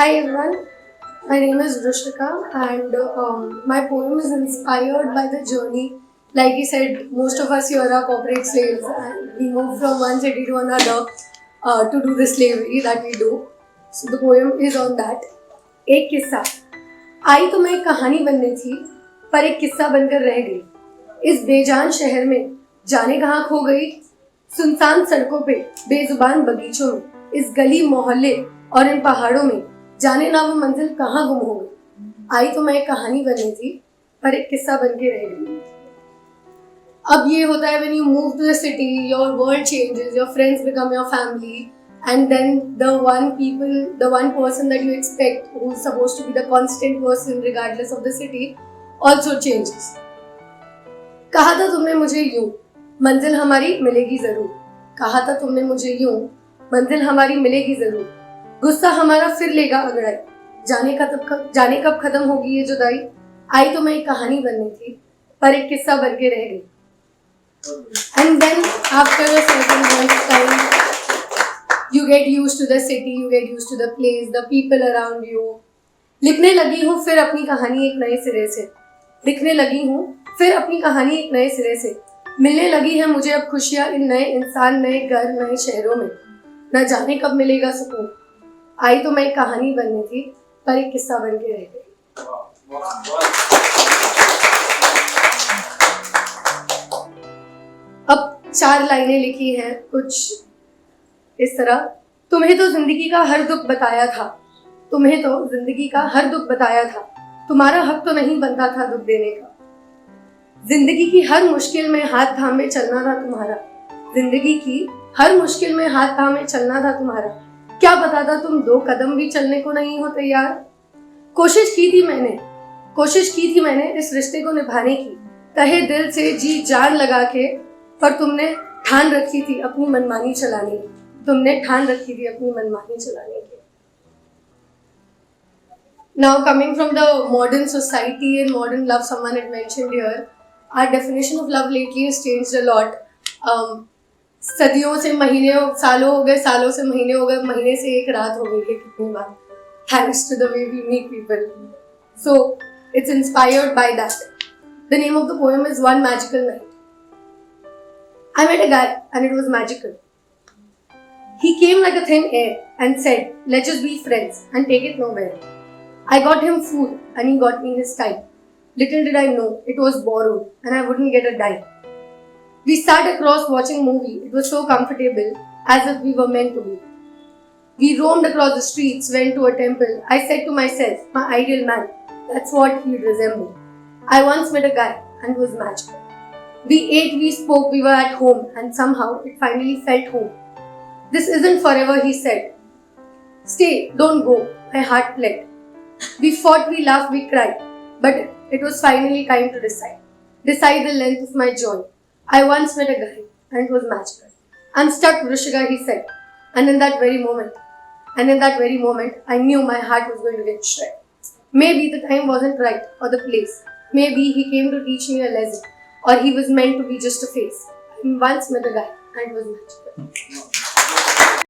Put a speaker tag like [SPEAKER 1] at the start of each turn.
[SPEAKER 1] Hi everyone, my name is Rushika and my poem is inspired by the journey. Like he said, most of us here are corporate slaves and we move from one city to another to do the slavery that we do. So the poem is on that. एक किस्सा आई तो मैं एक कहानी बनने थी पर एक किस्सा बनकर रह गई इस बेजान शहर में जाने कहाँ खो गई सुनसान सड़कों पे बेजुबान बगीचों में इस गली मोहल्ले और इन पहाड़ों में जाने ना वो मंजिल कहाँ गुम हो गई आई तो मैं एक कहानी बननी थी पर एक किस्सा बन के रह गई अब ये होता है when you move to the city your world changes your friends become your family and then the one person that you expect who's supposed to be the constant person regardless of the city also changes कहा था तुमने मुझे यूं मंजिल हमारी मिलेगी जरूर कहा था तुमने मुझे यूं मंजिल हमारी मिलेगी जरूर गुस्सा हमारा फिर लेगा अगड़ाई जाने कब खत्म होगी ये जुदाई आई तो मैं एक कहानी बननी थी पर एक किस्सा बन के रह गई and then after a certain point of time you get used to the city you get used to the place the people around you लिखने लगी हूँ फिर अपनी कहानी एक नए सिरे से लिखने लगी हूँ फिर अपनी कहानी एक नए सिरे से मिलने लगी है मुझे अब खुशियाँ इन नए इंसान नए घर नए शहरों में न जाने कब मिलेगा सुकून आई तो मैं एक कहानी बननी थी पर एक किस्सा बन के रह गई अब 4 लाइनें लिखी हैं कुछ इस तरह तुम्हें तो जिंदगी का हर दुख बताया था तुम्हें तो जिंदगी का हर दुख बताया था तुम्हारा हक तो नहीं बनता था दुख देने का जिंदगी की हर मुश्किल में हाथ थामे चलना था तुम्हारा जिंदगी की हर मुश्किल में हाथ थामे चलना था तुम्हारा क्या पता था तुम 2 कदम भी चलने को नहीं हो तैयार कोशिश की थी मैंने इस रिश्ते को निभाने की तहे दिल से जी जान लगा के पर तुमने ठान रखी थी अपनी मनमानी चलाने की Now coming from the modern society and modern love someone had mentioned here our definition of love lately has changed a lot सदियों से महीने सालों हो गए सालों से महीने हो गए महीने से एक रात हो गई है कितनी बार thanks to the way we meet people so it's inspired by that the name of the poem is One Magical Night I met a guy and it was magical he came like a thin air and said let's just be friends and take it nowhere I got him food and he got me his time little did I know it was borrowed and I wouldn't get a dime We sat across watching a movie. It was so comfortable, as if we were meant to be. We roamed across the streets, went to a temple. I said to myself, my ideal man, that's what he'd resemble. I once met a guy, and it was magical. We ate, we spoke, we were at home, and somehow it finally felt home. This isn't forever, he said. Stay, don't go, my heart pled. We fought, we laughed, we cried. But it was finally time to decide. Decide the length of my joy. I once met a guy and it was magical. I'm stuck, Rushika, he said. And in that very moment, I knew my heart was going to get shred. Maybe the time wasn't right or the place. Maybe he came to teach me a lesson or he was meant to be just a face. I once met a guy and it was magical.